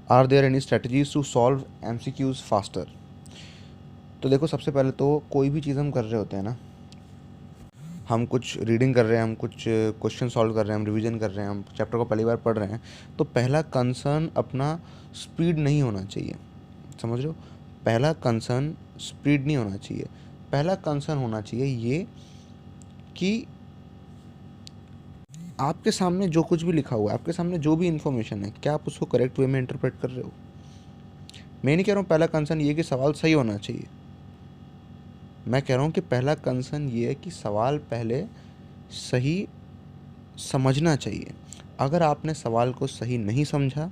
Are there any strategies to solve MCQs faster. तो देखो, सबसे पहले तो कोई भी चीज़ हम कर रहे होते हैं ना, हम कुछ रीडिंग कर रहे हैं, हम कुछ क्वेश्चन सॉल्व कर रहे हैं, हम रिवीजन कर रहे हैं, हम चैप्टर को पहली बार पढ़ रहे हैं, तो पहला कंसर्न अपना स्पीड नहीं होना चाहिए। समझ रहे हो? पहला कंसर्न स्पीड नहीं होना चाहिए। पहला कंसर्न होना चाहिए ये कि आपके सामने जो कुछ भी लिखा हुआ है, आपके सामने जो भी इन्फॉर्मेशन है, क्या आप उसको करेक्ट वे में इंटरप्रेट कर रहे हो। मैं नहीं कह रहा हूँ पहला कंसर्न ये कि सवाल सही होना चाहिए, मैं कह रहा हूँ कि पहला कंसर्न ये है कि सवाल पहले सही समझना चाहिए। अगर आपने सवाल को सही नहीं समझा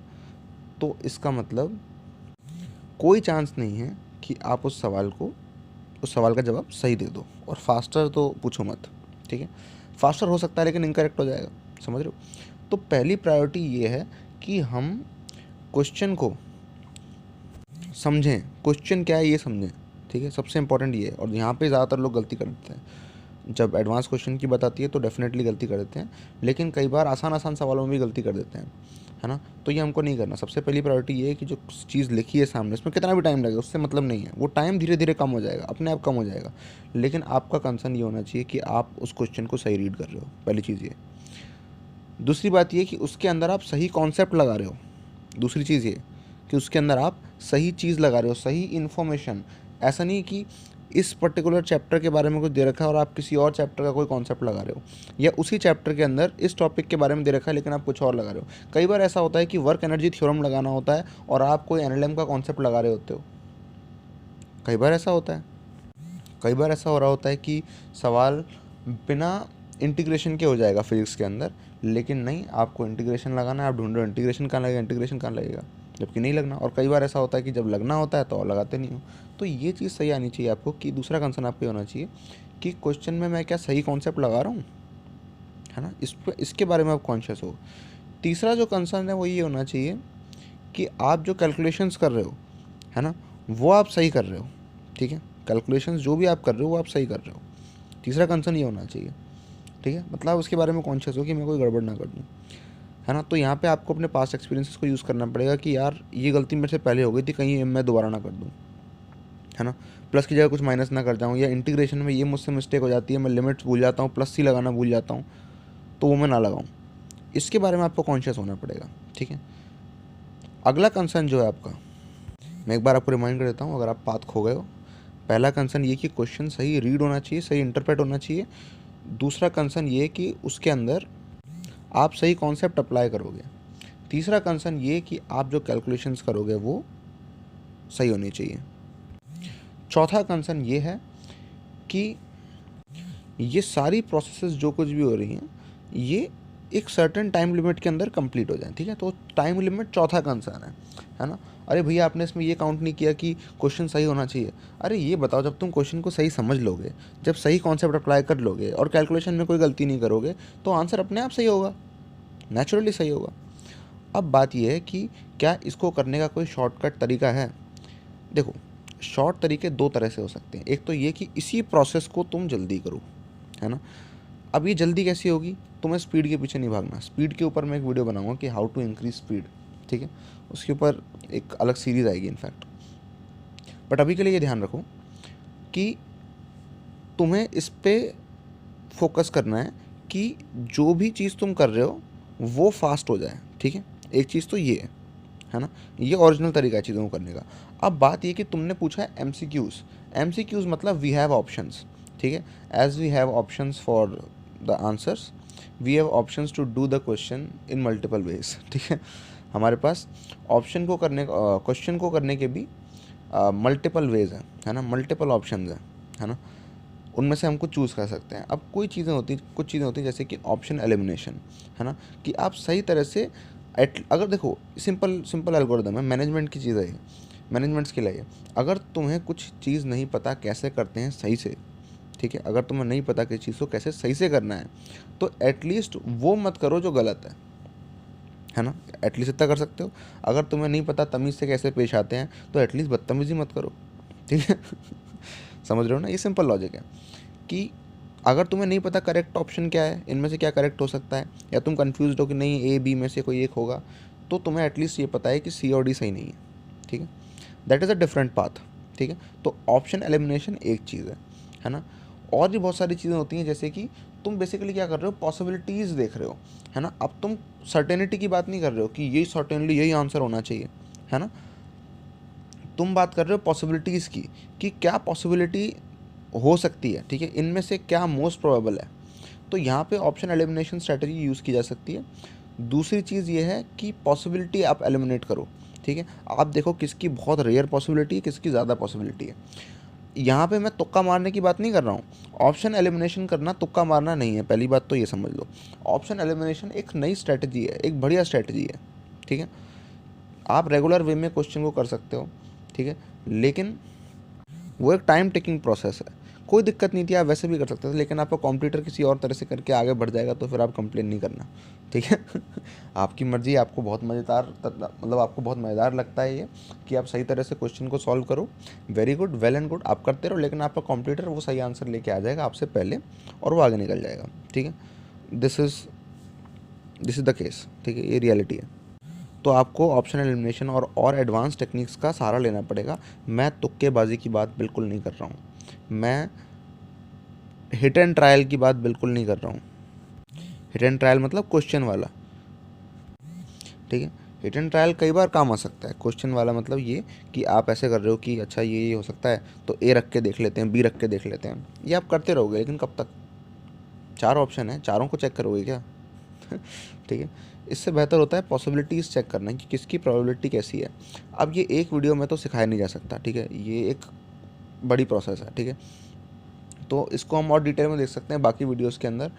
तो इसका मतलब कोई चांस नहीं है कि आप उस सवाल का जवाब सही दे दो। और फास्टर तो पूछो मत, ठीक है। फास्टर हो सकता है लेकिन इनकरेक्ट हो जाएगा। समझ रहे हो? तो पहली प्रायोरिटी ये है कि हम क्वेश्चन को समझें, क्वेश्चन क्या है ये समझें, ठीक है। सबसे इंपॉर्टेंट ये है। और यहाँ पे ज़्यादातर लोग गलती कर देते हैं, जब एडवांस क्वेश्चन की बात आती है तो डेफिनेटली गलती कर देते हैं, लेकिन कई बार आसान आसान सवालों में भी गलती कर देते हैं, है ना। तो ये हमको नहीं करना। सबसे पहली प्रायोरिटी ये है कि जो चीज़ लिखी है सामने, उसमें कितना भी टाइम लगेगा उससे मतलब नहीं है, वो टाइम धीरे धीरे कम हो जाएगा, अपने आप कम हो जाएगा, लेकिन आपका कंसर्न ये होना चाहिए कि आप उस क्वेश्चन को सही रीड कर रहे हो। पहली चीज़ ये। दूसरी बात ये कि उसके अंदर आप सही कॉन्सेप्ट लगा रहे हो। दूसरी चीज़ ये कि उसके अंदर आप सही चीज़ लगा रहे हो, सही इन्फॉर्मेशन। ऐसा नहीं कि इस पर्टिकुलर चैप्टर के बारे में कुछ दे रखा है और आप किसी और चैप्टर का कोई कॉन्सेप्ट लगा रहे हो, या उसी चैप्टर के अंदर इस टॉपिक के बारे में दे रखा है लेकिन आप कुछ और लगा रहे हो। कई बार ऐसा होता है कि वर्क एनर्जी थ्योरम लगाना होता है और आप कोई NLM का कॉन्सेप्ट लगा रहे होते हो। कई बार ऐसा होता है। कई बार ऐसा हो रहा होता है कि सवाल बिना इंटीग्रेशन के हो जाएगा फिजिक्स के अंदर, लेकिन नहीं, आपको इंटीग्रेशन लगाना है, आप ढूंढ रहे हो इंटीग्रेशन कहाँ लगेगा, इंटीग्रेशन कहाँ लगेगा, जबकि नहीं लगना। और कई बार ऐसा होता है कि जब लगना होता है तो और लगाते नहीं हो। तो ये चीज़ सही आनी चाहिए आपको कि दूसरा कंसर्न आपको होना चाहिए कि क्वेश्चन में मैं क्या सही कॉन्सेप्ट लगा रहा हूँ, है ना। इसके बारे में आप कॉन्शियस हो। तीसरा जो कंसर्न है वो ये होना चाहिए कि आप जो कैलकुलेशंस कर रहे हो, है ना, वो आप सही कर रहे हो, ठीक है। कैलकुलेशंस जो भी आप कर रहे हो वो आप सही कर रहे हो। तीसरा कंसर्न ये होना चाहिए, ठीक है। मतलब उसके बारे में कॉन्शियस हो कि मैं कोई गड़बड़ ना कर दूँ, है ना। तो यहाँ पे आपको अपने पास्ट एक्सपीरियंसेस को यूज़ करना पड़ेगा कि यार ये गलती मेरे से पहले हो गई थी, कहीं मैं दोबारा ना कर दूँ, है ना। प्लस की जगह कुछ माइनस ना कर जाऊँ, या इंटीग्रेशन में ये मुझसे मिस्टेक हो जाती है, मैं लिमिट्स भूल जाता हूँ, प्लस सी लगाना भूल जाता हूँ, तो वो मैं ना लगाऊँ। इसके बारे में आपको कॉन्शियस होना पड़ेगा, ठीक है। अगला कंसर्न जो है आपका, मैं एक बार आपको रिमाइंड कर देता हूँ अगर आप पाथ खो गए हो। पहला कंसर्न ये कि क्वेश्चन सही रीड होना चाहिए, सही इंटरप्रेट होना चाहिए। दूसरा कंसर्न ये कि उसके अंदर आप सही कॉन्सेप्ट अप्लाई करोगे। तीसरा कंसर्न ये कि आप जो कैलकुलेशंस करोगे वो सही होनी चाहिए। चौथा कंसर्न ये है कि ये सारी प्रोसेसेस जो कुछ भी हो रही हैं ये एक सर्टेन टाइम लिमिट के अंदर कंप्लीट हो जाए, ठीक है। तो टाइम लिमिट चौथा कंसर्न है ना। अरे भैया आपने इसमें ये काउंट नहीं किया कि क्वेश्चन सही होना चाहिए। अरे ये बताओ, जब तुम क्वेश्चन को सही समझ लोगे, जब सही कॉन्सेप्ट अप्लाई कर लोगे और कैलकुलेशन में कोई गलती नहीं करोगे, तो आंसर अपने आप सही होगा, नेचुरली सही होगा। अब बात यह है कि क्या इसको करने का कोई शॉर्टकट तरीका है। देखो, शॉर्ट तरीके दो तरह से हो सकते हैं। एक तो ये कि इसी प्रोसेस को तुम जल्दी करो, है ना। अब ये जल्दी कैसी होगी, तुम्हें स्पीड के पीछे नहीं भागना। स्पीड के ऊपर मैं एक वीडियो बनाऊंगा कि हाउ टू इंक्रीज स्पीड, ठीक है। उसके ऊपर एक अलग सीरीज़ आएगी इनफैक्ट। बट अभी के लिए ये ध्यान रखो कि तुम्हें इस पे फोकस करना है कि जो भी चीज़ तुम कर रहे हो वो फास्ट हो जाए, ठीक है। एक चीज़ तो ये है ना, ये ओरिजिनल तरीका है चीज़ों को करने का। अब बात ये कि तुमने पूछा है एम सी क्यूज़ मतलब वी हैव ऑप्शंस, ठीक है। As we have options for the answers, we have options to do the question in multiple ways, ठीक है। हमारे पास क्वेश्चन को करने के भी मल्टीपल वेज हैं, है ना, मल्टीपल ऑप्शंस हैं, है ना। उनमें से हम कुछ चूज़ कर सकते हैं। अब कुछ चीज़ें होती हैं जैसे कि ऑप्शन एलिमिनेशन, है ना, कि आप सही तरह से अगर देखो सिंपल सिंपल एल्गोरिदम है, मैनेजमेंट की चीज़ है ये, मैनेजमेंट स्किल है ये। अगर तुम्हें कुछ चीज़ नहीं पता कैसे करते हैं सही से, ठीक है, अगर तुम्हें नहीं पता किसी चीज़ को कैसे सही से करना है, तो एटलीस्ट वो मत करो जो गलत है ना। एटलीस्ट इतना कर सकते हो। अगर तुम्हें नहीं पता तमीज़ से कैसे पेश आते हैं, तो एटलीस्ट बदतमीज़ी मत करो, ठीक है। समझ रहे हो ना, ये सिंपल लॉजिक है कि अगर तुम्हें नहीं पता करेक्ट ऑप्शन क्या है, इनमें से क्या करेक्ट हो सकता है, या तुम कंफ्यूज हो कि नहीं A B में से कोई एक होगा, तो तुम्हें एटलीस्ट ये पता है कि सी और डी सही नहीं है, ठीक है। That is a different path, ठीक है। तो ऑप्शन एलिमिनेशन एक चीज़ है ना। और भी बहुत सारी चीज़ें होती हैं, जैसे कि तुम बेसिकली क्या कर रहे हो, पॉसिबिलिटीज़ देख रहे हो, है ना। अब तुम सर्टेनिटी की बात नहीं कर रहे हो कि यही सर्टेनली यही आंसर होना चाहिए, है ना। तुम बात कर रहे हो पॉसिबिलिटीज़ की, कि क्या पॉसिबिलिटी हो सकती है, ठीक है, इनमें से क्या मोस्ट प्रोबेबल है। तो यहाँ पे ऑप्शन एलिमिनेशन स्ट्रेटजी यूज़ की जा सकती है। दूसरी चीज़ ये है कि पॉसिबिलिटी आप एलिमिनेट करो, ठीक है। आप देखो किसकी बहुत रेयर पॉसिबिलिटी है, किसकी ज़्यादा पॉसिबिलिटी है। यहाँ पे मैं तुक्का मारने की बात नहीं कर रहा हूँ। ऑप्शन एलिमिनेशन करना तुक्का मारना नहीं है, पहली बात तो ये समझ लो। ऑप्शन एलिमिनेशन एक नई स्ट्रेटजी है, एक बढ़िया स्ट्रेटजी है, ठीक है। आप रेगुलर वे में क्वेश्चन को कर सकते हो, ठीक है, लेकिन वो एक टाइम टेकिंग प्रोसेस है। कोई दिक्कत नहीं थी, आप वैसे भी कर सकते थे, लेकिन आपका कंप्यूटर किसी और तरह से करके आगे बढ़ जाएगा तो फिर आप कंप्लेन नहीं करना, ठीक है। आपकी मर्जी, आपको बहुत मज़ेदार, मतलब आपको बहुत मज़ेदार लगता है ये कि आप सही तरह से क्वेश्चन को सॉल्व करो, very good, well and good, आप करते रहो, लेकिन आपका कंप्यूटर वो सही आंसर लेके आ जाएगा आपसे पहले और वो आगे निकल जाएगा, ठीक है। दिस इज़ द केस, ठीक है, ये रियलिटी है। तो आपको ऑप्शन एलिमिनेशन और एडवांस टेक्निक्स का सहारा लेना पड़ेगा। मैं तुक्केबाजी की बात बिल्कुल नहीं कर रहा हूँ, मैं हिट एंड ट्रायल की बात बिल्कुल नहीं कर रहा हूँ। हिट एंड ट्रायल मतलब क्वेश्चन वाला, ठीक है। हिट एंड ट्रायल कई बार काम आ सकता है। क्वेश्चन वाला मतलब ये कि आप ऐसे कर रहे हो कि अच्छा ये हो सकता है, तो ए रख के देख लेते हैं, बी रख के देख लेते हैं। ये आप करते रहोगे, लेकिन कब तक? 4 ऑप्शन है, चारों को चेक करोगे क्या? ठीक है। इससे बेहतर होता है पॉसिबिलिटीज़ चेक करना कि किसकी प्रोबेबिलिटी कैसी है। अब ये एक वीडियो में तो सिखाया नहीं जा सकता, ठीक है, ये एक बड़ी प्रोसेस है, ठीक है। तो इसको हम और डिटेल में देख सकते हैं बाकी वीडियोस के अंदर,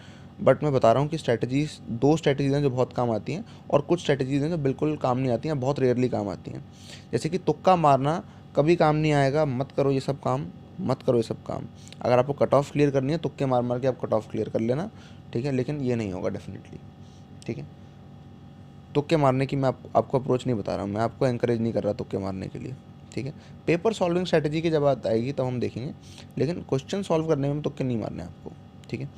बट मैं बता रहा हूँ कि स्ट्रैटेजीज़, 2 स्ट्रैटेजीज़ हैं जो बहुत काम आती हैं, और कुछ स्ट्रैटेजीज़ हैं जो बिल्कुल काम नहीं आती हैं, बहुत रेयरली काम आती हैं। जैसे कि तुक्का मारना कभी काम नहीं आएगा, मत करो ये सब काम, मत करो ये सब काम। अगर आपको कट ऑफ क्लियर करनी है, तुक्के मार मार के आप कट ऑफ क्लियर कर लेना, ठीक है, लेकिन ये नहीं होगा डेफिनेटली, ठीक है। तुक्के मारने की मैं आपको अप्रोच नहीं बता रहा हूँ, मैं आपको एंकरेज नहीं कर रहा तुक्के मारने के लिए, ठीक है। पेपर सॉल्विंग स्ट्रैटेजी की जब बात आएगी तब हम देखेंगे, लेकिन क्वेश्चन सॉल्व करने में तुक्के नहीं मारने आपको, ठीक है।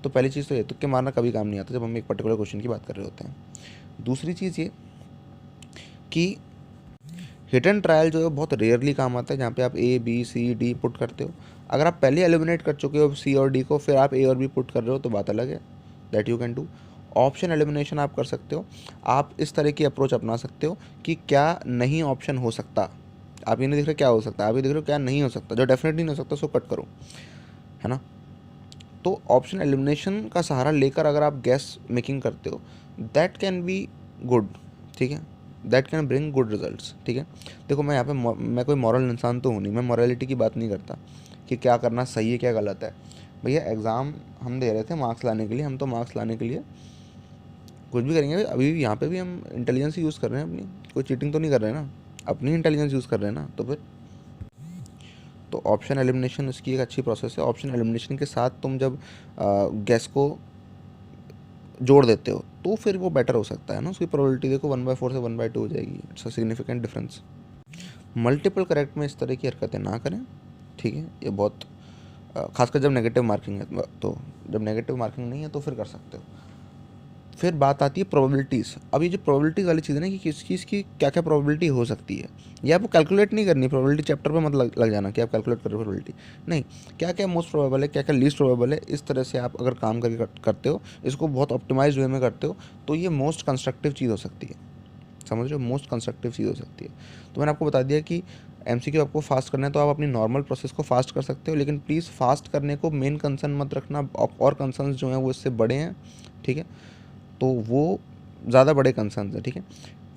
तो पहली चीज़ तो ये, तुक्के मारना कभी काम नहीं आता जब हम एक पर्टिकुलर क्वेश्चन की बात कर रहे होते हैं। दूसरी चीज़ ये कि हिट एंड ट्रायल जो है बहुत रेयरली काम आता है, जहाँ पे आप A B C D put करते हो। अगर आप पहले एलिमिनेट कर चुके हो सी और डी को, फिर आप ए और बी पुट कर रहे हो, तो बात अलग है, that you can do. Option elimination आप कर सकते हो। आप इस तरह की अप्रोच अपना सकते हो कि क्या नहीं ऑप्शन हो सकता। आप ये नहीं देख रहे क्या हो सकता है, आप ये देख रहे हो क्या नहीं हो सकता। जो डेफिनेटली नहीं हो सकता उसको कट करो, है ना। तो ऑप्शन एलिमिनेशन का सहारा लेकर अगर आप गैस मेकिंग करते हो, दैट कैन बी गुड, ठीक है, that can bring good results, ठीक है। देखो मैं यहाँ पे मैं कोई मॉरल इंसान तो हूँ नहीं, मैं मॉरलिटी की बात नहीं करता कि क्या करना सही है क्या गलत है। भैया एग्ज़ाम हम दे रहे थे मार्क्स लाने के लिए, हम तो मार्क्स लाने के लिए कुछ भी करेंगे। अभी भी यहाँ पे भी हम इंटेलिजेंस यूज़ कर रहे हैं अपनी, कोई चीटिंग तो नहीं कर रहे हैं ना, अपनी इंटेलिजेंस यूज़ कर रहे हैं ना। तो फिर तो ऑप्शन एलिमिनेशन इसकी एक अच्छी प्रोसेस है। ऑप्शन एलिमिनेशन के साथ तुम जब गैस को जोड़ देते हो तो फिर वो बेटर हो सकता है ना, उसकी प्रोबेबिलिटी देखो 1/4 से 1/2 हो जाएगी। It's a significant difference. Multiple correct में इस तरह की हरकतें ना करें, ठीक है। ये बहुत खासकर जब नेगेटिव मार्किंग है, तो जब नेगेटिव मार्किंग नहीं है तो फिर कर सकते हो। फिर बात आती है प्रोबेबिलिटीज़। अब ये जो प्रोबेबिलिटीज़ वाली चीज़ है ना कि किस चीज़ की क्या क्या प्रोबेबिलिटी हो सकती है, ये आपको कैलकुलेट नहीं करनी। प्रोबेबिलिटी चैप्टर पे मत लग जाना कि आप कैलकुलेट कर रहे हो प्रोबेबिलिटी, नहीं। क्या क्या मोस्ट प्रोबेबल है, क्या क्या लीस्ट प्रोबेबल है, इस तरह से आप अगर काम करके करते हो, इसको बहुत ऑप्टिमाइज्ड वे में करते हो, तो ये मोस्ट कंस्ट्रक्टिव चीज़ हो सकती है। समझ रहे हो, मोस्ट कंस्ट्रक्टिव चीज़ हो सकती है। तो मैंने आपको बता दिया कि एमसीक्यू आपको फास्ट करना है तो आप अपनी नॉर्मल प्रोसेस को फास्ट कर सकते हो, लेकिन प्लीज़ फास्ट करने को मेन कंसर्न मत रखना। और कंसर्न्स जो हैं वो इससे बड़े हैं, ठीक है। तो वो ज़्यादा बड़े कंसर्न्स हैं, ठीक है।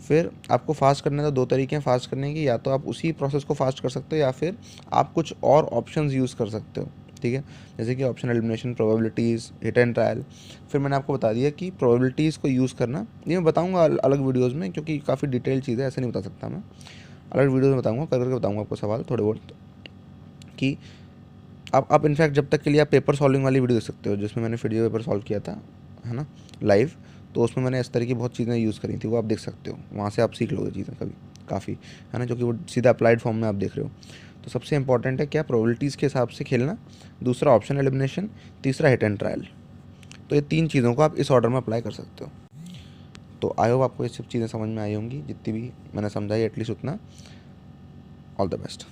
फिर आपको फास्ट करने का 2 तरीके हैं फास्ट करने की, या तो आप उसी प्रोसेस को फास्ट कर सकते हो या फिर आप कुछ और ऑप्शंस यूज़ कर सकते हो, ठीक है। जैसे कि option elimination, probabilities, hit and trial. फिर मैंने आपको बता दिया कि प्रोबेबिलिटीज़ को यूज़ करना, ये मैं बताऊंगा अलग वीडियोज़ में, क्योंकि काफ़ी डिटेल चीज़ है, ऐसे नहीं बता सकता मैं। अलग वीडियोज़ में बताऊँगा, करके बताऊँगा आपको सवाल थोड़े बहुत, कि आप इनफैक्ट जब तक के लिए आप पेपर सॉल्विंग वाली वीडियो देख सकते हो, जिसमें मैंने फिजियो पेपर सॉल्व किया था, है ना, लाइव। तो उसमें मैंने इस तरह की बहुत चीज़ें यूज़ करी थी, वो आप देख सकते हो, वहाँ से आप सीख लोगे चीज़ें कभी काफ़ी, है ना, जो कि वो सीधा अप्लाइड फॉर्म में आप देख रहे हो। तो सबसे इंपॉर्टेंट है क्या, प्रोबेबिलिटीज़ के हिसाब से खेलना, दूसरा ऑप्शन एलिमिनेशन, तीसरा हिट एंड ट्रायल। तो ये 3 चीज़ों को आप इस ऑर्डर में अप्लाई कर सकते हो। तो आई होप आपको ये सब चीज़ें समझ में आई होंगी, जितनी भी मैंने समझाई एटलीस्ट उतना। All the best.